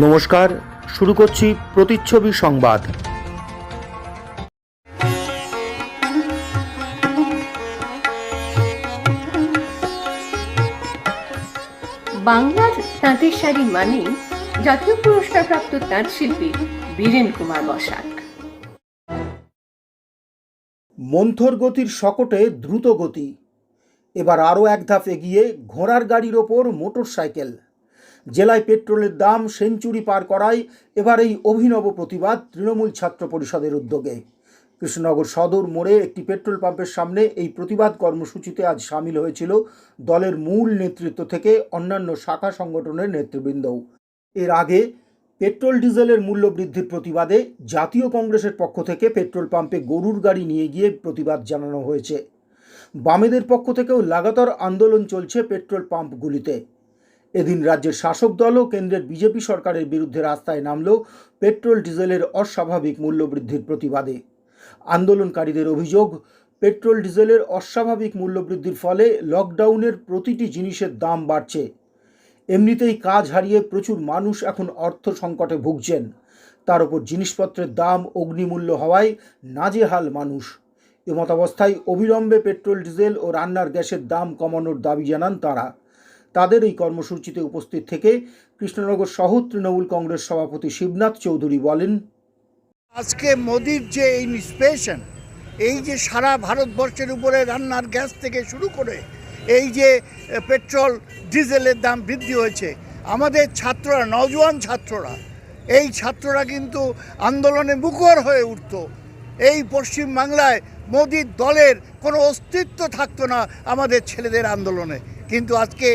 নমস্কার, শুরু করছি প্রতিচ্ছবি সংবাদ। বাংলার তাঁতের শাড়ি মানেই জাতীয় পুরস্কারপ্রাপ্ত তাঁত শিল্পী বীরেন কুমার বসাক। মন্থর গতির শকটে দ্রুত গতি, এবার আরও এক ধাপ এগিয়ে ঘোড়ার গাড়ির ওপর মোটর সাইকেল। জেলায় পেট্রোলের দাম সেঞ্চুরি পার করায় এবার এই অভিনব প্রতিবাদ তৃণমূল ছাত্র পরিষদের উদ্যোগে। কৃষ্ণনগর সদর মোড়ে একটি পেট্রোল পাম্পের সামনে এই প্রতিবাদ কর্মসূচিতে আজ সামিল হয়েছিল দলের মূল নেতৃত্ব থেকে অন্যান্য শাখা সংগঠনের নেতৃবৃন্দও। এর আগে পেট্রোল ডিজেলের মূল্য বৃদ্ধির প্রতিবাদে জাতীয় কংগ্রেসের পক্ষ থেকে পেট্রোল পাম্পে গরুর গাড়ি নিয়ে গিয়ে প্রতিবাদ জানানো হয়েছে। বামেদের পক্ষ থেকেও লাগাতার আন্দোলন চলছে পেট্রোল পাম্পগুলিতে। এদিন রাজ্যের শাসক দল ও কেন্দ্রের বিজেপি সরকারের বিরুদ্ধে রাস্তায় নামল পেট্রোল ডিজেলের অস্বাভাবিক মূল্য বৃদ্ধির প্রতিবাদে। আন্দোলনকারীদের অভিযোগ, পেট্রোল ডিজেলের অস্বাভাবিক মূল্য বৃদ্ধির ফলে লকডাউনের প্রতিটি জিনিসের দাম বাড়ছে। এমনিতেই কাজ হারিয়ে প্রচুর মানুষ এখন অর্থ সংকটে ভুগছেন, তার উপর জিনিসপত্রের দাম অগ্নিমূল্য হওয়ায় নাজেহাল মানুষ। এমতাবস্থায় অবিলম্বে পেট্রোল ডিজেল ও রান্নার গ্যাসের দাম কমানোর দাবি জানান তারা। তাদের এই কর্মসূচিতে উপস্থিত থেকে কৃষ্ণনগর শহর তৃণমূল কংগ্রেস সভাপতি শিবনাথ চৌধুরী বলেন, আজকে মোদির যে এই নিষ্পেষণ, এই যে সারা ভারতবর্ষের উপরে রান্নার গ্যাস থেকে শুরু করে এই যে পেট্রোল ডিজেলের দাম বৃদ্ধি হয়েছে, আমাদের ছাত্ররা, নওজোয়ান ছাত্ররা, এই ছাত্ররা কিন্তু আন্দোলনে মুখর হয়ে উঠত। এই পশ্চিমবাংলায় মোদির দলের কোনো অস্তিত্ব থাকতো না আমাদের ছেলেদের আন্দোলনে। কিন্তু আজকে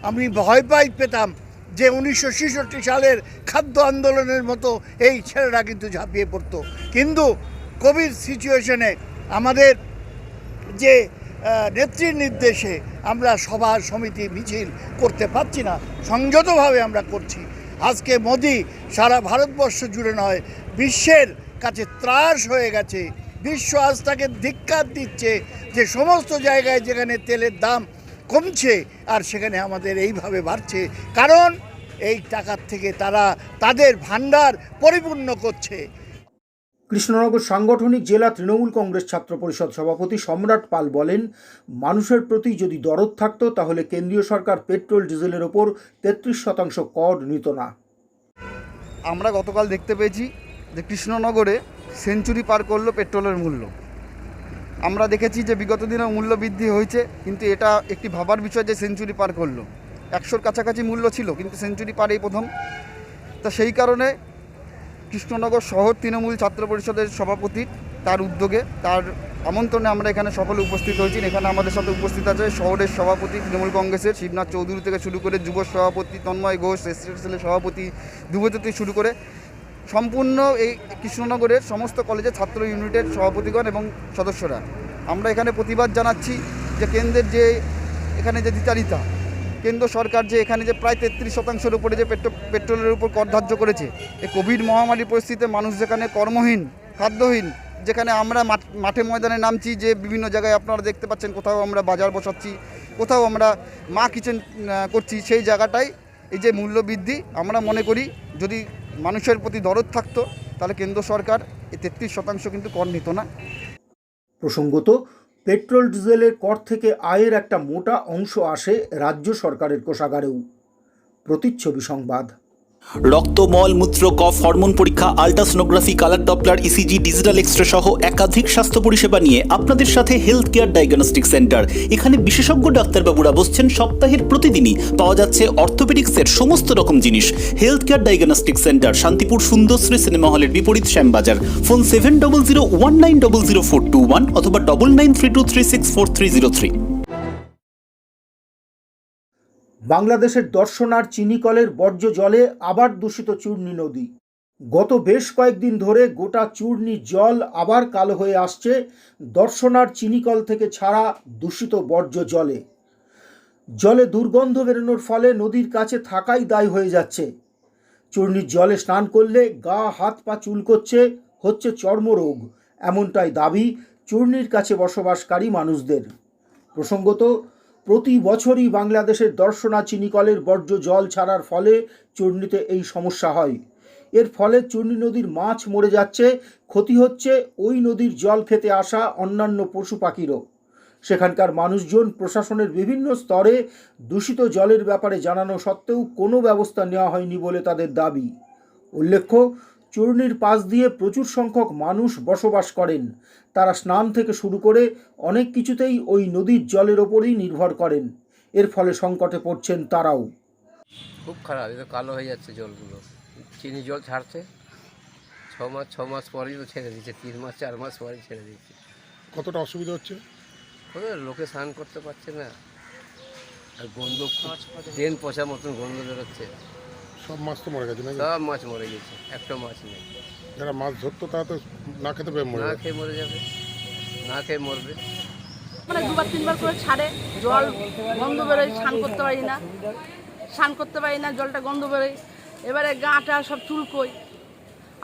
আমি ভয় পেতাম যে 1966 সালের খাদ্য আন্দোলনের মতো এই ছেলেরা কিন্তু ঝাঁপিয়ে পড়তো। কিন্তু কোভিড সিচুয়েশনে আমাদের যে নেত্রীর নির্দেশে আমরা সভা সমিতি মিছিল করতে পারছি না, সংযতভাবে আমরা করছি। আজকে মোদি সারা ভারতবর্ষ জুড়ে নয়, বিশ্বের কাছে ত্রাস হয়ে গেছে। বিশ্ব আজ তাকে ধিক্কার দিচ্ছে যে সমস্ত জায়গায় যেখানে তেলের দাম কমছে আর সেখানে আমাদের এইভাবে বাড়ছে, কারণ এই টাকার থেকে তারা তাদের ভান্ডার পরিপূর্ণ করছে। কৃষ্ণনগর সাংগঠনিক জেলা তৃণমূল কংগ্রেস ছাত্র পরিষদ সভাপতি সম্রাট পাল বলেন, মানুষের প্রতি যদি দরদ থাকতো তাহলে কেন্দ্রীয় সরকার পেট্রোল ডিজেলের ওপর 33% কর নিত না। আমরা গতকাল দেখতে পেয়েছি যে কৃষ্ণনগরে সেঞ্চুরি পার করলো পেট্রোলের মূল্য। আমরা দেখেছি যে বিগত দিনে মূল্য বৃদ্ধি হয়েছে, কিন্তু এটা একটি ভাবার বিষয় যে সেঞ্চুরি পার করলো। 100-র কাছাকাছি মূল্য ছিল, কিন্তু সেঞ্চুরি পার এই প্রথম। তা সেই কারণে কৃষ্ণনগর শহর তৃণমূল ছাত্র পরিষদের সভাপতি তার উদ্যোগে, তার আমন্ত্রণে আমরা এখানে সকলে উপস্থিত হয়েছি। এখানে আমাদের সাথে উপস্থিত আছে শহরের সভাপতি তৃণমূল কংগ্রেসের শিবনাথ চৌধুরী থেকে শুরু করে যুব সভাপতি তন্ময় ঘোষ, এসএসএলের সভাপতি দুবত থেকে শুরু করে সম্পূর্ণ এই কৃষ্ণনগরের সমস্ত কলেজের ছাত্র ইউনিটের সভাপতিগণ এবং সদস্যরা। আমরা এখানে প্রতিবাদ জানাচ্ছি যে কেন্দ্রের যে এখানে যে দ্বিচারিতা, কেন্দ্র সরকার যে এখানে যে প্রায় 33%-এর উপরে যে পেট্রোলের উপর কর ধার্য করেছে, এই কোভিড মহামারীর পরিস্থিতিতে মানুষ যেখানে কর্মহীন, খাদ্যহীন, যেখানে আমরা মাঠে ময়দানে নামছি, যে বিভিন্ন জায়গায় আপনারা দেখতে পাচ্ছেন, কোথাও আমরা বাজার বসাচ্ছি, কোথাও আমরা মা কিচেন করছি, সেই জায়গাটায় এই যে মূল্য বৃদ্ধি, আমরা মনে করি যদি মানুষের প্রতি দরদ থাকতো তাহলে কেন্দ্র সরকার এই 33% কিন্তু কর নিত না। প্রসঙ্গত, পেট্রোল ডিজেলের কর থেকে আয়ের একটা মোটা অংশ আসে রাজ্য সরকারের কোষাগারেও। প্রতিচ্ছবি সংবাদ। রক্ত, মল, মূত্র, কফ, হরমোন পরীক্ষা, ultrasonography, colour Doppler, ECG, digital X-ray সহ একাধিক স্বাস্থ্য পরিষেবা নিয়ে আপনাদের সাথে হেলথ কেয়ার ডায়াগনস্টিক সেন্টার। এখানে বিশেষজ্ঞ ডাক্তারবাবুরা বসছেন সপ্তাহের প্রতিদিনই। পাওয়া যাচ্ছে অর্থোপেডিক্সের সমস্ত রকম জিনিস। Health care diagnostic centre, Shantipur Sundarshree cinema হলের বিপরীত, শ্যামবাজার। ফোন 7001900421 অথবা 9932364303। বাংলাদেশের দর্শনার চিনিকলের বর্জ্য জলে আবার দূষিত চূর্ণী নদী। গত বেশ কয়েকদিন ধরে গোটা চূর্ণী জল আবার কালো হয়ে আসছে দর্শনার চিনিকল থেকে ছাড়া দূষিত বর্জ্য জলে। জলে দুর্গন্ধ বেরোনোর ফলে নদীর কাছে থাকাই দায় হয়ে যাচ্ছে। চূর্ণীর জলে স্নান করলে গা হাত পা চুলকোচ্ছে, হচ্ছে চর্মরোগ, এমনটাই দাবি চূর্ণীর কাছে বসবাসকারী মানুষদের। প্রসঙ্গত, প্রতি বছরই বাংলাদেশের দর্শনা চিনিকলের বর্জ্য জল ছাড়ার ফলে চূর্ণীতে এই সমস্যা হয়। এর ফলে চূর্ণী নদীর মাছ মরে যাচ্ছে, ক্ষতি হচ্ছে ওই নদীর জল খেতে আসা অন্যান্য পশু পাখিরও। সেখানকার মানুষজন প্রশাসনের বিভিন্ন স্তরে দূষিত জলের ব্যাপারে জানানো সত্ত্বেও কোনো ব্যবস্থা নেওয়া হয়নি বলে তাদের দাবি। উল্লেখ্য, চূর্ণীর পাশ দিয়ে প্রচুর সংখ্যক মানুষ বসবাস করেন। তারা স্নান থেকে শুরু করে অনেক কিছুতেই ওই নদীর জলের ওপরই নির্ভর করেন। এর ফলে সংকটে পড়ছেন তারাও। খুব খারাপ, এটা কালো হয়ে যাচ্ছে জলগুলো। চিনি জল ছাড়ছে 6 মাস পরেই তো ছেড়ে দিচ্ছে, 3 মাস 4 মাস পরেই ছেড়ে দিচ্ছে। কতটা অসুবিধা হচ্ছে? লোকে স্নান করতে পারছে না, আর গন্ধ ড্রেন পচা মতন গন্ধ বেরোচ্ছে। সব মাছ তো মরে গেছে নাকি? সব মাছ মরে গেছে, একটা মাছ নেই। যারা মাছ ধরতো তারা তো না খেতে পেয়ে মরে না যাবে। খেয়ে মরে যাবে, না খেয়ে মরবে। মানে 2-3 বার করে ছাড়ে, জল গন্ধ বেরোয়, স্নান করতে পারি না, জলটা গন্ধ বেরোয়। এবারে গাঁটা সব চুলকোয়।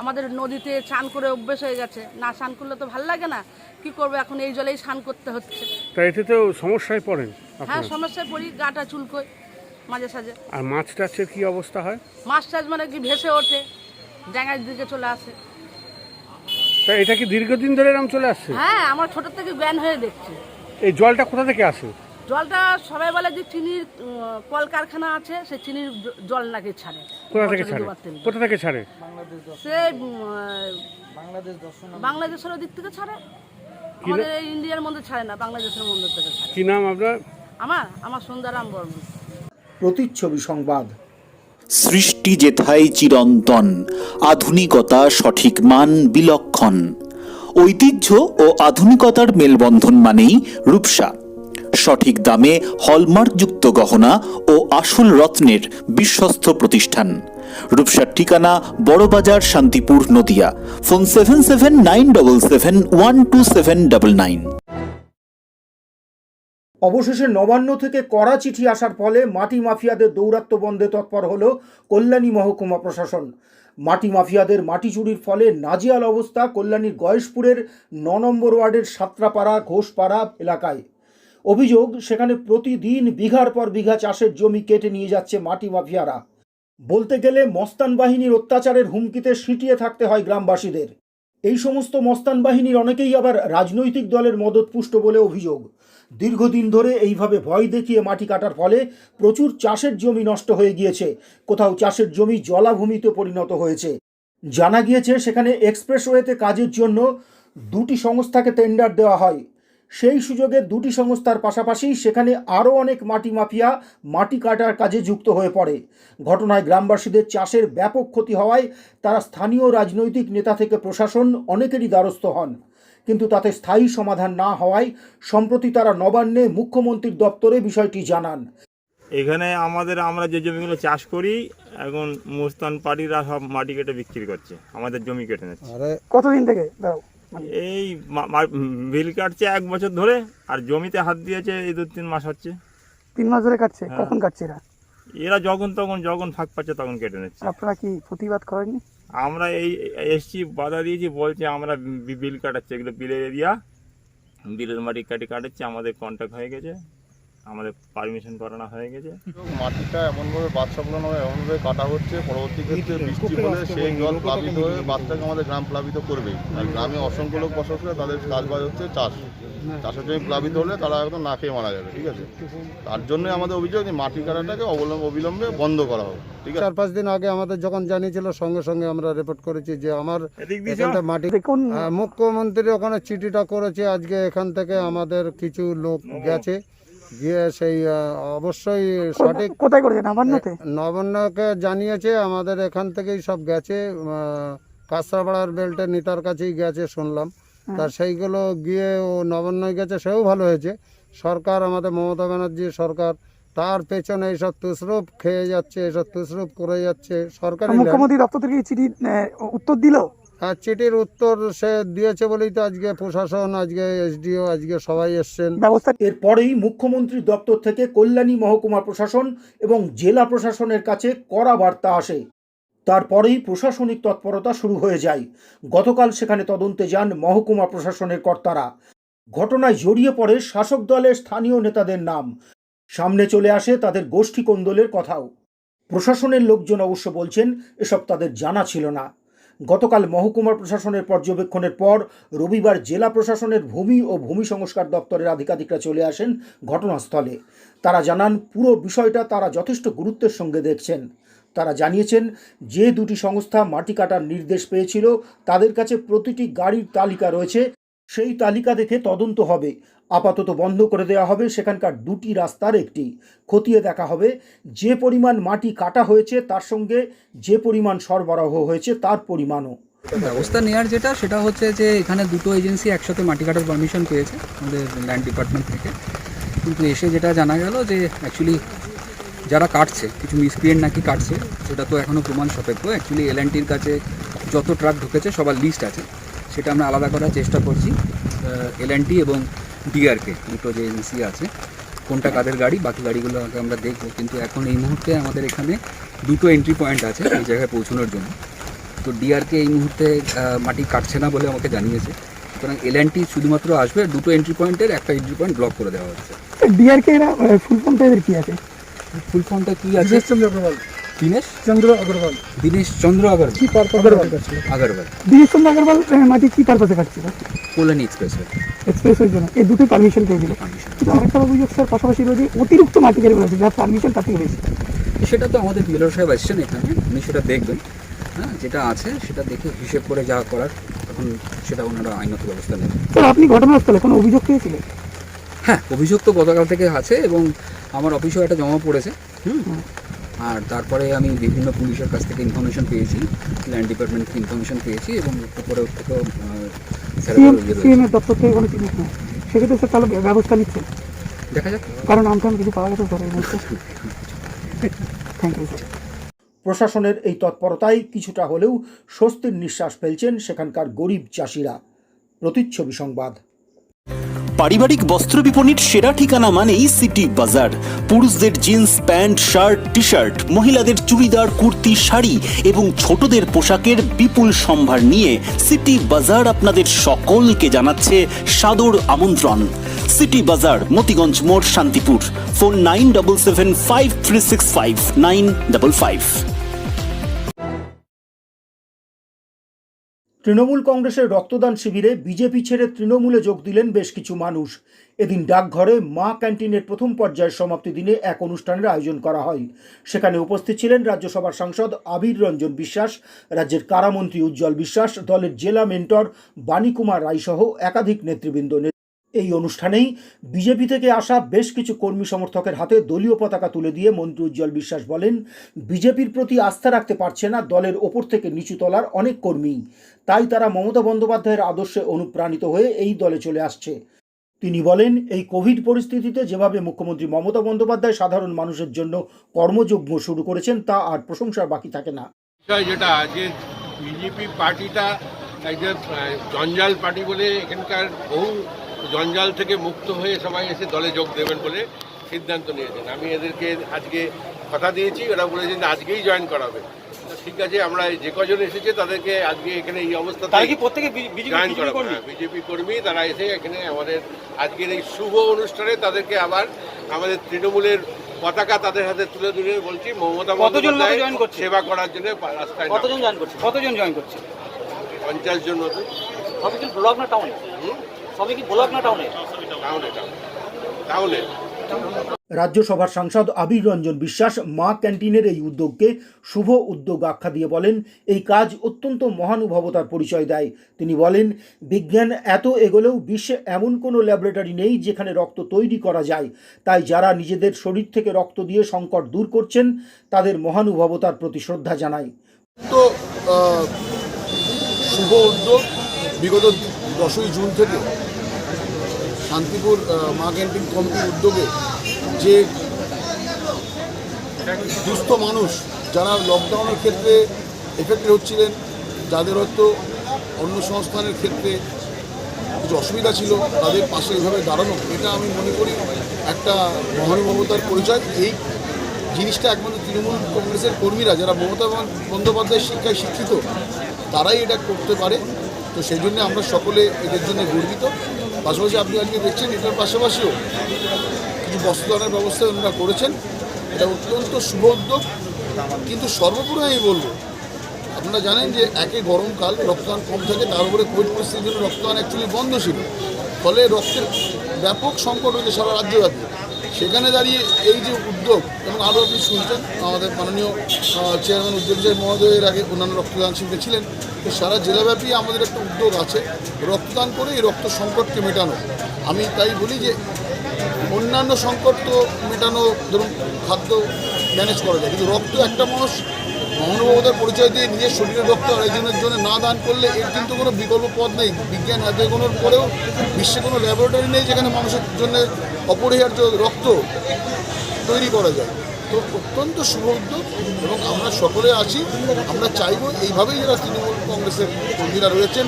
আমাদের নদীতে স্নান করে অভ্যেস হয়ে গেছে, না স্নান করলে তো ভালো লাগে না। কি করবো, এখন এই জলেই স্নান করতে হচ্ছে। তা এতে তো সমস্যায় পড়েন হ্যাঁ, আপনারা। সমস্যায় পড়ি, গাটা চুলকোয় মাঝে সাঝে। আর মাছ টাছের কি অবস্থা হয়? মাছ টাছ মানে কি ভেসে ওঠে, ডাঙার দিকে চলে আসে। তা এটা কি দীর্ঘদিন ধরে এরকম চলে আসছে? হ্যাঁ, আমরা ছোট থেকে জ্ঞান হয়ে দেখছি। এই জলটা কোথা থেকে আসে? জলটা সবাই বলে যে চিনির কলকারখানা আছে, সে চিনির জল নাকি ছাড়ে। কোথা থেকে বছরে ছাড়ে? 2-3 বার। কোথা থেকে ছাড়ে? সে বাংলাদেশের দিক থেকে ছাড়ে, আমাদের এই ইন্ডিয়ার মধ্যে ছাড়ে না, বাংলাদেশের মধ্যে থেকে ছাড়ে। কি নাম আপনার? আমার সুন্দরাম বর্মন। প্রতিচ্ছবি সংবাদ। সৃষ্টি যেথায় চিরন্তন, আধুনিকতা সঠিক মান বিলক্ষণ। ঐতিহ্য ও আধুনিকতার মেলবন্ধন মানেই রূপসা। সঠিক দামে হলমার্কযুক্ত গহনা ও আসল রত্নের বিশ্বস্ত প্রতিষ্ঠান। রূপসার ঠিকানা বড়বাজার, শান্তিপুর, নদিয়া। ফোন 7797712799। অবশেষে নবান্ন থেকে কড়া চিঠি আসার ফলে মাটি মাফিয়াদের দৌরাত্ম্য বন্ধে তৎপর হল কল্যাণী মহকুমা প্রশাসন। মাটি মাফিয়াদের মাটি চুরির ফলে নাজেহাল অবস্থা কল্যাণীর গয়েশপুরের 9 নম্বর ওয়ার্ডের সাতরাপাড়া ঘোষপাড়া এলাকায়। অভিযোগ, সেখানে প্রতিদিন বিঘার পর বিঘা চাষের জমি কেটে নিয়ে যাচ্ছে মাটি মাফিয়ারা। বলতে গেলে মস্তান বাহিনীর অত্যাচারের হুমকিতে সিটিয়ে থাকতে হয় গ্রামবাসীদের। এই সমস্ত মস্তান বাহিনীর অনেকেই আবার রাজনৈতিক দলের মদতপুষ্ট বলে অভিযোগ। দীর্ঘদিন ধরে এইভাবে ভয় দেখিয়ে মাটি কাটার ফলে প্রচুর চাষের জমি নষ্ট হয়ে গিয়েছে, কোথাও চাষের জমি জলাভূমিতে পরিণত হয়েছে। জানা গিয়েছে সেখানে এক্সপ্রেসওয়েতে কাজের জন্য 2টি সংস্থাকে টেন্ডার দেওয়া হয়। সেই সুযোগে 2টি সংস্থার পাশাপাশি সেখানে আরও অনেক মাটি মাফিয়া মাটি কাটার কাজে যুক্ত হয়ে পড়ে। ঘটনায় গ্রামবাসীদের চাষের ব্যাপক ক্ষতি হওয়ায় তারা স্থানীয় রাজনৈতিক নেতা থেকে প্রশাসন অনেকেরই দ্বারস্থ হন, কিন্তু তাতে স্থায়ী সমাধান না হওয়ায় সম্প্রতি তারা নবান্নে মুখ্যমন্ত্রীর দপ্তরে বিষয়টি জানান। এখানে আমরা যে জমিগুলো চাষ করি, এখন মুস্তান পার্টিরা সব মাটি কেটে বিক্রি করছে, আমাদের জমি কেটে নিচ্ছে। কতদিন থেকে? এই বিল কাটছে 1 বছর ধরে, আর জমিতে হাত দিয়েছে এই 2-3 মাস হচ্ছে। 3 মাস ধরে কাটছে? হ্যাঁ। কখন কাটছে এরা যখন ফাঁক পাচ্ছে তখন কেটে নিচ্ছে। আপনারা কি প্রতিবাদ করেননি? আমরা এসছি, বাধা দিয়েছি, বলছে আমরা বিল কাটাচ্ছি, এগুলো বিলের এরিয়া, বিলের মাটি কাটাচ্ছে। আমাদের কন্ট্যাক্ট হয়ে গেছে, আমাদের পারমিশন করানো হয়ে গেছে। মাটিটা এমনভাবে বাচ্চাগুলো নয়, এমনভাবে কাটা হচ্ছে, পরবর্তী ক্ষেত্রে বৃষ্টি হলে সেই জল প্লাবিত হয়ে বাচ্চাকে আমাদের গ্রাম প্লাবিত করবেই। আর গ্রামে অসংখ্য লোক বসবাস করে, তাদের কাজবাজ হচ্ছে চাষের জমি প্লাবিত হলে তারা একদম না খেয়ে মারা যাবে। ঠিক আছে, তার জন্যই আমাদের অভিযোগ যে মাটি কাটাটাকে অবিলম্বে বন্ধ করা হবে। ঠিক আছে, 4-5 দিন আগে আমাদের যখন জানিয়েছিল, সঙ্গে সঙ্গে আমরা রিপোর্ট করেছি যে আমার এখানটা মাটি। মুখ্যমন্ত্রী ওখানে চিঠিটা করেছে। আজকে এখান থেকে আমাদের কিছু লোক গেছে, গিয়ে সেই অবশ্যই সঠিক কোথায় করেছে, নবান্নকে জানিয়েছে। আমাদের এখান থেকেই সব গেছে, কাঁচরাপাড়ার বেল্টে নেতার কাছেই গেছে শুনলাম। তা সেইগুলো গিয়ে ও নবান্নয় গেছে, সেও ভালো হয়েছে। সরকার, আমাদের মমতা ব্যানার্জি সরকার, তার পেছনে এইসব তুসরুপ খেয়ে যাচ্ছে, এসব তুসরুপ করে যাচ্ছে। সরকার মুখ্যমন্ত্রী দপ্তর থেকে চিঠি উত্তর দিল। হ্যাঁ, চিঠির উত্তর সে দিয়েছে বলেই তো আজকে প্রশাসন, আজকে এসডিও, আজকে সবাই এসছেন। এরপরেই মুখ্যমন্ত্রীর দপ্তর থেকে কল্যাণী মহকুমা প্রশাসন এবং জেলা প্রশাসনের কাছে কড়া বার্তা আসে। তারপরেই প্রশাসনিক তৎপরতা শুরু হয়ে যায়। গতকাল সেখানে তদন্তে যান মহকুমা প্রশাসনের কর্তারা। ঘটনায় জড়িয়ে পড়ে শাসক দলের স্থানীয় নেতাদের নাম। সামনে চলে আসে তাদের গোষ্ঠী কোন্দলের কথাও। প্রশাসনের লোকজন অবশ্য বলছেন এসব তাদের জানা ছিল না। গতকাল মহকুমা প্রশাসনের পর্যবেক্ষণের পর রবিবার জেলা প্রশাসনের ভূমি ও ভূমি সংস্কার দপ্তরের আধিকারিকরা চলে আসেন ঘটনাস্থলে। তারা জানান পুরো বিষয়টা তারা যথেষ্ট গুরুত্বের সঙ্গে দেখছেন। তারা জানিয়েছেন যে দুটি সংস্থা মাটি কাটার নির্দেশ পেয়েছিল তাদের কাছে প্রতিটি গাড়ির তালিকা রয়েছে, সেই তালিকা দেখে তদন্ত হবে। আপাতত বন্ধ করে দেওয়া হবে সেখানকার দুটি রাস্তার একটি। খতিয়ে দেখা হবে যে পরিমাণ মাটি কাটা হয়েছে তার সঙ্গে যে পরিমাণ সরবরাহ হয়েছে তার পরিমাণও। ব্যবস্থা নেওয়ার সেটা হচ্ছে যে এখানে দুটো এজেন্সি একসাথে মাটি কাটার পারমিশন পেয়েছে আমাদের ল্যান্ড ডিপার্টমেন্ট থেকে, কিন্তু এসে যেটা জানা গেল যে অ্যাকচুয়ালি যারা কাটছে কিছু মিসক্রিয়েন্ট নাকি কাটছে, সেটা তো এখনও প্রমাণ সাপেক্ষ। অ্যাকচুয়ালি এলএনটির কাছে যত ট্রাক ঢুকেছে সবার লিস্ট আছে, সেটা আমরা আলাদা করার চেষ্টা করছি। এলএনটি এবং ডিআরকে দুটো যে এজেন্সি আছে, কোনটা কাদের গাড়ি, বাকি গাড়িগুলো আগে আমরা দেখব। কিন্তু এখন এই মুহূর্তে আমাদের এখানে দুটো এন্ট্রি পয়েন্ট আছে এই জায়গায় পৌঁছানোর জন্য। তো ডিআরকে এই মুহূর্তে মাটি কাটছে না বলে আমাকে জানিয়েছে, সুতরাং এলএনটি শুধুমাত্র আসবে, দুটো এন্ট্রি পয়েন্টের একটা এন্ট্রি পয়েন্ট ব্লক করে দেওয়া হচ্ছে। ডিআরকে এরা ফুল ফর্মটা এদের কি আছে? ফুল ফর্মটা কি আছে? দীনেশ চন্দ্র আগরওয়াল। দীনেশ চন্দ্র আগরওয়াল কি আগরওয়াল আগরওয়াল দীনেশ চন্দ্র আগরওয়াল মাটি কি পারপাসে কাটছিল? কল্যাণী এক্সপ্রেসওয়ে এক্সপ্রেসের জন্য এই দুটোই পারমিশন পেয়েছিল। কিন্তু আরেকটা অভিযোগ স্যার পাশাপাশি রয়েছে অতিরিক্ত মাটি কেটে রয়েছে, যার পারমিশন তার থেকে বেশি। সেটা তো আমাদের বিএলআর সাহেব আসছেন এখানে, উনি সেটা দেখবেন। হ্যাঁ, যেটা আছে সেটা দেখে হিসেব করে যা করার তখন সেটা ওনারা আইনত ব্যবস্থা নেবেন। স্যার আপনি ঘটনাস্থলে কোনো অভিযোগ পেয়েছিলেন? হ্যাঁ, অভিযোগ তো গতকাল থেকে আছে এবং আমার অফিসেও একটা জমা পড়েছে। আর তারপরে আমি বিভিন্ন পুলিশের কাছ থেকে ইনফরমেশন পেয়েছি, ল্যান্ড ডিপার্টমেন্ট থেকে ইনফরমেশন পেয়েছি এবং উপরে থেকেও সিএমের দপ্তর থেকে কোনো জিনিস নেই, সেক্ষেত্রে স্যার তাহলে ব্যবস্থা নিচ্ছেন? দেখা যাক, কারণ আমটাম কিছু পাওয়া গেছে ধরে। Thank you sir. প্রশাসনের এই তৎপরতায় কিছুটা হলেও স্বস্তির নিঃশ্বাস ফেলছেন সেখানকার গরিব চাষিরা। প্রতিচ্ছবি সংবাদ। পারিবারিক বস্ত্র বিপণির সেরা ঠিকানা মানেই সিটি বাজার। পুরুষদের jeans pant, shirt, T shirt, মহিলাদের চুড়িদার, কুর্তি, শাড়ি এবং ছোটদের পোশাকের বিপুল সম্ভার নিয়ে সিটি বাজার আপনাদের সকলকে জানাচ্ছে সাদর আমন্ত্রণ। সিটি বাজার, মতিগঞ্জ মোড়, শান্তিপুর। ফোন 9775365955। তৃণমূল কংগ্রেসের রক্তদান শিবিরে বিজেপি ছেড়ে তৃণমূলে যোগ দিলেন বেশ কিছু মানুষ। এদিন ডাকঘরে মা ক্যান্টিনের প্রথম পর্যায়ের সমাপ্তি দিনে এক অনুষ্ঠানের আয়োজন করা হয়। সেখানে উপস্থিত ছিলেন রাজ্যসভার সাংসদ আবির রঞ্জন বিশ্বাস, রাজ্যের কারামন্ত্রী উজ্জ্বল বিশ্বাস, দলের জেলা মেন্টর বাণী কুমার রায় সহ একাধিক নেতৃবৃন্দ। এই অনুষ্ঠানেই বিজেপি থেকে আসা বেশ কিছু কর্মী সমর্থকের হাতে দলীয় পতাকা তুলে দিয়ে মন্ত্রী উজ্জ্বল বিশ্বাস বলেন, বিজেপির প্রতি আস্থা রাখতে পারছে না দলের ওপর থেকে নিচু তলার অনেক কর্মী, তাই তারা মমতা বন্দ্যোপাধ্যায়ের আদর্শে অনুপ্রাণিত হয়ে এই দলে চলে আসছে। তিনি বলেন, এই কোভিড পরিস্থিতিতে যেভাবে মুখ্যমন্ত্রী মমতা বন্দ্যোপাধ্যায় সাধারণ মানুষের জন্য কর্মযজ্ঞ শুরু করেছেন তা আর প্রশংসার বাকি থাকে না। যেটা যে বিজেপি পার্টিটা একটা জঞ্জাল পার্টি বলে এখানকার বহু জঞ্জাল থেকে মুক্ত হয়ে সবাই এসে দলে যোগ দেবেন বলে সিদ্ধান্ত নিয়েছেন। আমি এদেরকে আজকে কথা দিয়েছি, ওরা বলেছেন যে আজকেই জয়েন করাবে। ঠিক আছে, আমরা যে কজন এসেছে তাদেরকে আজকে এখানে এই অবস্থা জয়েন করাবো। বিজেপি কর্মী তারা এসে এখানে আমাদের আজকের এই শুভ অনুষ্ঠানে তাদেরকে আবার আমাদের তৃণমূলের পতাকা তাদের হাতে তুলে তুলে বলছি মমতা বন্দ্যোপাধ্যায় সেবা করার জন্য রাস্তায়। কতজন জয়েন করছে? 50 জন মতো। সবই কি ব্লক না টাউনে? সবই কি ব্লক না টাউনে? টাউনে। রাজ্যসভার সাংসদ আবির রঞ্জন বিশ্বাস মা ক্যান্টিনের এই উদ্যোগকে শুভ উদ্যোগ আখ্যা দিয়ে বলেন, এই কাজ অত্যন্ত মহানুভবতার পরিচয় দেয়। তিনি বলেন, বিজ্ঞান এত এগোলেও বিশ্বে এমন কোনো ল্যাবরেটরি নেই যেখানে রক্ত তৈরি করা যায়, তাই যারা নিজেদের শরীর থেকে রক্ত দিয়ে সংকট দূর করছেন তাদের মহানুভবতার প্রতি শ্রদ্ধা জানাই। তো শুভ উদ্যোগ বিগত 10ই জুন থেকে শান্তিপুর মা ক্যান্টিন কমিটির উদ্যোগে যে দুস্থ মানুষ যারা লকডাউনের ক্ষেত্রে এফেক্টেড হচ্ছিলেন, যাদের হয়তো অন্য সংস্থানের ক্ষেত্রে কিছু অসুবিধা ছিল, তাদের পাশে এইভাবে দাঁড়ানো, এটা আমি মনে করি একটা মহানুভবতার পরিচয়। এই জিনিসটা একমাত্র তৃণমূল কংগ্রেসের কর্মীরা যারা মমতা বন্দ্যোপাধ্যায়ের শিক্ষায় শিক্ষিত তারাই এটা করতে পারে। তো সেই জন্য আমরা সকলে এদের জন্য গর্বিত। পাশাপাশি আপনি আজকে দেখছেন এটার পাশাপাশিও কিছু বস্ত্রদানের ব্যবস্থা ওনারা করেছেন। এটা অত্যন্ত শুভ উদ্যোগ। কিন্তু সর্বোপরি আমি বলবো, আপনারা জানেন যে একে গরমকাল, রক্তদান কম থাকে, তার উপরে কোভিড পরিস্থিতির জন্য রক্তদান অ্যাকচুয়ালি বন্ধ ছিল, ফলে রক্তের ব্যাপক সংকট হয়েছে সারা রাজ্যব্যাপী। সেখানে দাঁড়িয়ে এই যে উদ্যোগ, এবং আরও আপনি শুনছেন আমাদের মাননীয় চেয়ারম্যান উজ্জ্বল চাই মহোদয়ের আগে অন্যান্য রক্তদান শিবিরে ছিলেন, তো সারা জেলাব্যাপী আমাদের একটা উদ্যোগ আছে রক্তদান করে এই রক্ত সংকটকে মেটানো। আমি তাই বলি যে অন্যান্য সংকট তো মেটানো, ধরুন খাদ্য ম্যানেজ করা যায়, কিন্তু রক্ত একটা মানুষ মহানুভবতার পরিচয় দিয়ে নিজের শরীরের রক্ত আরেকজনের জন্য না দান করলে এর কিন্তু কোনো বিকল্প পথ নেই। বিজ্ঞান এত এগোনোর পরেও বিশ্বে কোনো ল্যাবরেটরি নেই যেখানে মানুষের জন্য অপরিহার্য রক্ত তৈরি করা যায়। তো অত্যন্ত শুভ উদ্যোগ, এবং আমরা সকলে আছি। আমরা চাইব এইভাবেই যারা তৃণমূল কংগ্রেসের কর্মীরা রয়েছেন,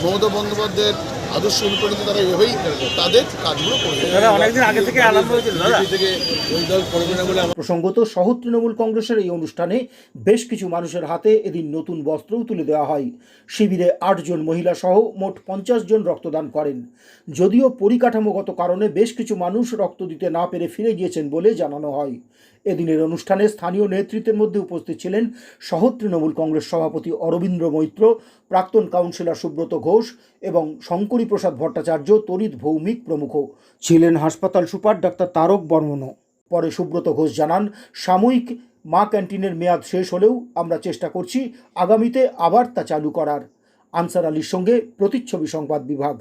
মমতা বন্দ্যোপাধ্যায়ের আদর্শ অনুপ্রাণিত, তারা এভাবেই তাদের কাজগুলো করে। প্রসঙ্গত শহর তৃণমূল কংগ্রেসের এই অনুষ্ঠানে বেশ কিছু মানুষের হাতে এদিন নতুন বস্ত্রও তুলে দেওয়া হয়। শিবিরে 8 জন মহিলা সহ মোট 50 জন রক্তদান করেন। যদিও পরিকাঠামোগত কারণে বেশ কিছু মানুষ রক্ত দিতে না পেরে ফিরে গিয়েছেন বলে জানানো হয়। এদিনের অনুষ্ঠানে স্থানীয় নেতৃত্বের মধ্যে উপস্থিত ছিলেন শহর তৃণমূল কংগ্রেস সভাপতি অরবিন্দ্র মৈত্র, প্রাক্তন কাউন্সিলর সুব্রত ঘোষ এবং শঙ্করী প্রসাদ ভট্টাচার্য, তড়িৎ ভৌমিক প্রমুখ। ছিলেন হাসপাতাল সুপার ডাক্তার তারক বর্মন। পরে সুব্রত ঘোষ জানান, সাময়িক মা ক্যান্টিনের মেয়াদ শেষ হলেও আমরা চেষ্টা করছি আগামীতে আবার তা চালু করার। আনসার আলীর সঙ্গে প্রতিচ্ছবি সংবাদ বিভাগ।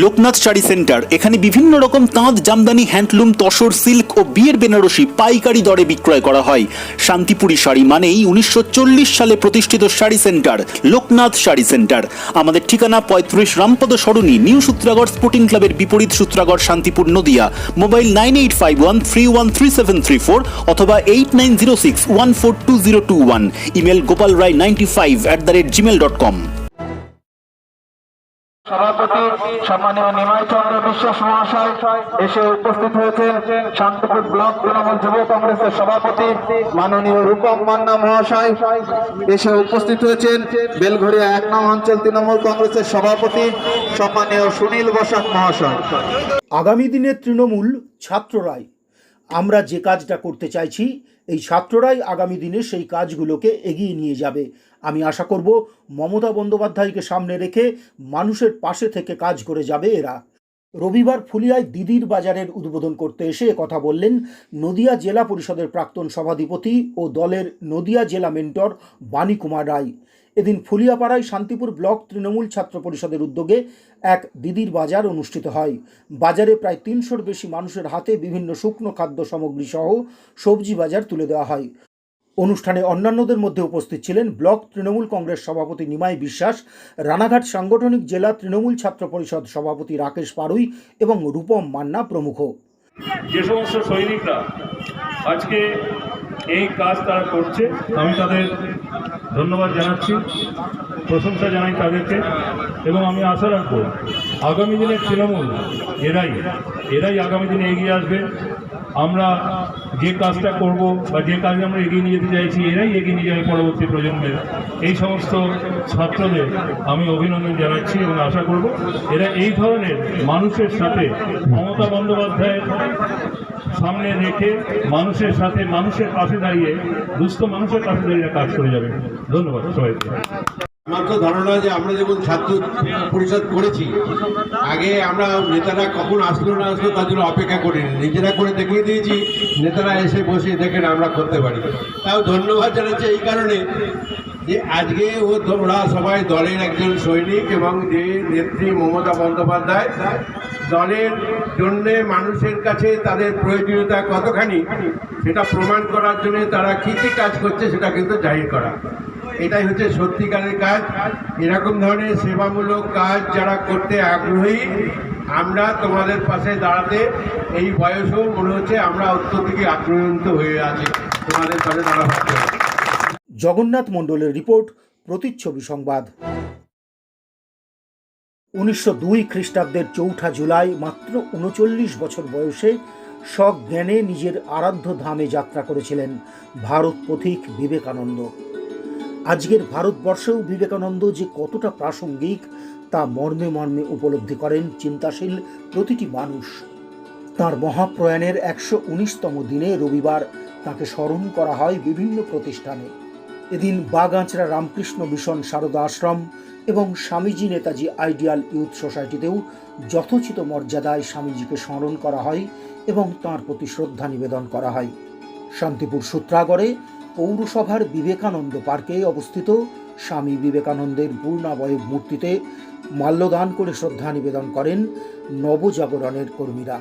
লোকনাথ শাড়ি সেন্টার, এখানে বিভিন্ন রকম তাঁত, জামদানি, হ্যান্ডলুম, তসর, সিল্ক ও বিয়ের বেনারসি পাইকারি দরে বিক্রয় করা হয়। শান্তিপুরি শাড়ি মানেই 1940 সালে প্রতিষ্ঠিত শাড়ি সেন্টার লোকনাথ শাড়ি সেন্টার। আমাদের ঠিকানা 35 রামপদ সরণি, নিউ সূত্রাগড় স্পোর্টিং ক্লাবের বিপরীত, সূত্রাগড়, শান্তিপুর, নদিয়া। মোবাইল 9851313734 অথবা 8906142021। Email gopalrai95@gmail.com। সভাপতি সম্মানীয় নিমাই চন্দ্র বিশ্বাস মহাশয় এসে উপস্থিত হয়েছেন। শান্তিপুর ব্লক তৃণমূল যুব কংগ্রেসের সভাপতি মাননীয় রূপম মান্না মহাশয় এসে উপস্থিত হয়েছেন। বেলঘড়িয়া 1 নং অঞ্চল তৃণমূল কংগ্রেসের সভাপতি সম্মানীয় সুনীল বসাক মহাশয়। আগামী দিনে তৃণমূল ছাত্ররাই আমরা যে কাজটা করতে চাইছি, এই ছাত্ররাই আগামী দিনে সেই কাজগুলোকে এগিয়ে নিয়ে যাবে। আমি আশা করব মমতা বন্দ্যোপাধ্যায়কে সামনে রেখে মানুষের পাশে থেকে কাজ করে যাবে এরা। রবিবার ফুলিয়ায় দিদির বাজারের উদ্বোধন করতে এসে কথা বললেন নদিয়া জেলা পরিষদের প্রাক্তন সভাধিপতি ও দলের নদিয়া জেলা মেন্টর বাণী কুমার রায়। এদিন ফুলিয়াপাড়ায় শান্তিপুর ব্লক তৃণমূল ছাত্র পরিষদের উদ্যোগে এক দিদির বাজার অনুষ্ঠিত হয়। বাজারে প্রায় 300-র বেশি মানুষের হাতে বিভিন্ন শুকনো খাদ্য সামগ্রী সহ সবজি বাজার তুলে দেওয়া হয়। অনুষ্ঠানে অন্যান্যদের মধ্যে উপস্থিত ছিলেন ব্লক তৃণমূল কংগ্রেস সভাপতি নিমাই বিশ্বাস, রানাঘাট সাংগঠনিক জেলা তৃণমূল ছাত্র পরিষদ সভাপতি রাকেশ পারুই এবং রূপম মান্না প্রমুখ। যে সমস্ত সৈনিকরা আজকে এই কাজ তারা করছে, আমি তাদের ধন্যবাদ জানাচ্ছি, প্রশংসা জানাই তাদেরকে, এবং আমি আশা রাখবো আগামী দিনের তৃণমূল এরাই আগামী দিনে এগিয়ে আসবে। আমরা যে কাজটা করব বা যে কাজে আমরা এগিয়ে নিয়ে যেতে চাইছি, এরাই এগিয়ে নিয়ে যাবে পরবর্তী প্রজন্মের। এই সমস্ত ছাত্রদের আমি অভিনন্দন জানাচ্ছি এবং আশা করব এরা এই ধরনের মানুষের সাথে মমতা বন্দ্যোপাধ্যায়ের সামনে রেখে মানুষের সাথে, মানুষের পাশে দাঁড়িয়ে, দুস্থ মানুষের পাশে দাঁড়িয়ে কাজ করে যাবে। ধন্যবাদ সবাইকে। আমার তো ধারণা যে আমরা যখন ছাত্র পরিষদ করেছি, আগে আমরা নেতারা কখন আসলো না আসলো তার জন্য অপেক্ষা করিনি, নিজেরা করে দেখিয়ে দিয়েছি, নেতারা এসে বসে দেখেন আমরা করতে পারি। তাও ধন্যবাদ জানাচ্ছি এই কারণে যে আজকে ওরা সবাই দলের একজন সৈনিক, এবং যে নেত্রী মমতা বন্দ্যোপাধ্যায় দলের জন্যে মানুষের কাছে তাদের প্রয়োজনীয়তা কতখানি সেটা প্রমাণ করার জন্য তারা কী কী কাজ করছে সেটা কিন্তু জাহির করা, এটাই হচ্ছে সত্যিকারের কাজ। এরকম ধরনের সেবামূলক কাজ যারা করতে আগ্রহী, আমরা তোমাদের পাশে দাঁড়াতে এই বয়সেও মনে হচ্ছে আমরা অত্যধিক আগ্রহীত হয়ে আছি তোমাদের পাশে দাঁড়াতে। জগন্নাথ মণ্ডলের রিপোর্ট, প্রতিচ্ছবি সংবাদ। 1902 খ্রিস্টাব্দের 4 জুলাই মাত্র 39 বছর বয়সে সজ্ঞানে নিজের আরাধ্য ধামে যাত্রা করেছিলেন ভারত পথিক বিবেকানন্দ। আজকের ভারতবর্ষেও বিবেকানন্দ যে কতটা প্রাসঙ্গিক তা মর্মে মর্মে উপলব্ধি করেন চিন্তাশীল প্রতিটি মানুষ। তাঁর মহাপ্রয়াণের 119তম দিনে রবিবার তাঁকে স্মরণ করা হয় বিভিন্ন প্রতিষ্ঠানে। এদিন বাগাঁচড়া রামকৃষ্ণ মিশন সারদা আশ্রম এবং স্বামীজি নেতাজি আইডিয়াল ইউথ সোসাইটিতেও যথোচিত মর্যাদায় স্বামীজিকে স্মরণ করা হয় এবং তাঁর প্রতি শ্রদ্ধা নিবেদন করা হয়। শান্তিপুর সূত্রাগড়ে পৌরসভার বিবেকানন্দ পার্কে অবস্থিত স্বামী বিবেকানন্দের পূর্ণাবয়ব মূর্তিতে মাল্যদান করে শ্রদ্ধা নিবেদন করেন নবজাগরণের কর্মীরা।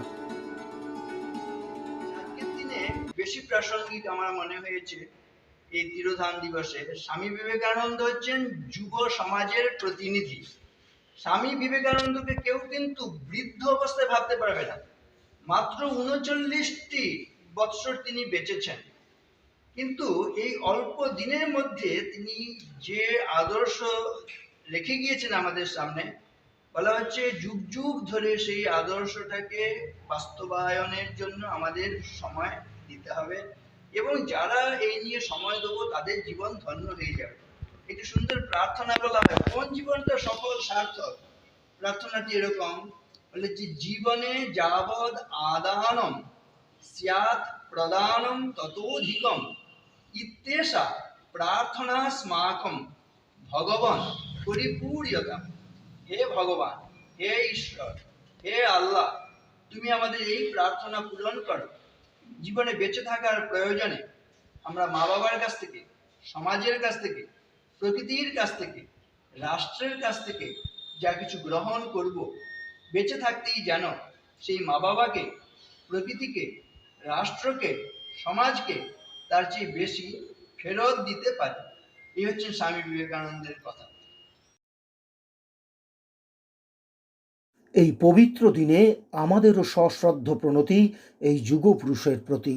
বেশি প্রাসঙ্গিক আমার মনে হয়েছে এই তিরোধান দিবসে। স্বামী বিবেকানন্দ হচ্ছেন যুব সমাজের প্রতিনিধি। স্বামী বিবেকানন্দকে কেউ কিন্তু বৃদ্ধ অবস্থায় ভাবতে পারবে না। মাত্র 39টি বৎসর তিনি বেঁচেছেন, কিন্তু এই অল্প দিনের মধ্যে তিনি যে আদর্শ রেখে গিয়েছেন আমাদের সামনে, বলা হচ্ছে যুগ যুগ ধরে সেই আদর্শটাকে বাস্তবায়নের জন্য আমাদের সময় দিতে হবে এবং যারা এই নিয়ে সময় দেবো তাদের জীবন ধন্য হয়ে যাবে। একটি সুন্দর প্রার্থনা বলা হয়, কোন জীবনটা সফল সার্থক? প্রার্থনাটি এরকম বলে যে জীবনে যাবৎ আদানম স্যাৎ প্রদানম ততোধিকম ইত্যেষা প্রার্থনা স্মাকম ভগবান পরিপূর্যতাম। হে ভগবান, হে ঈশ্বর, হে আল্লাহ, তুমি আমাদের এই প্রার্থনা পূরণ করো। জীবনে বেঁচে থাকার প্রয়োজনে আমরা মা বাবার কাছ থেকে, সমাজের কাছ থেকে, প্রকৃতির কাছ থেকে, রাষ্ট্রের কাছ থেকে যা কিছু গ্রহণ করব, বেঁচে থাকতেই যেন সেই মা বাবাকে, প্রকৃতিকে, রাষ্ট্রকে, সমাজকে তার চেয়ে বেশি ফেরত দিতে পারি। এই হচ্ছে স্বামী বিবেকানন্দের কথা। এই পবিত্র দিনে আমাদেরও সশ্রদ্ধ প্রণতি এই যুগপুরুষের প্রতি।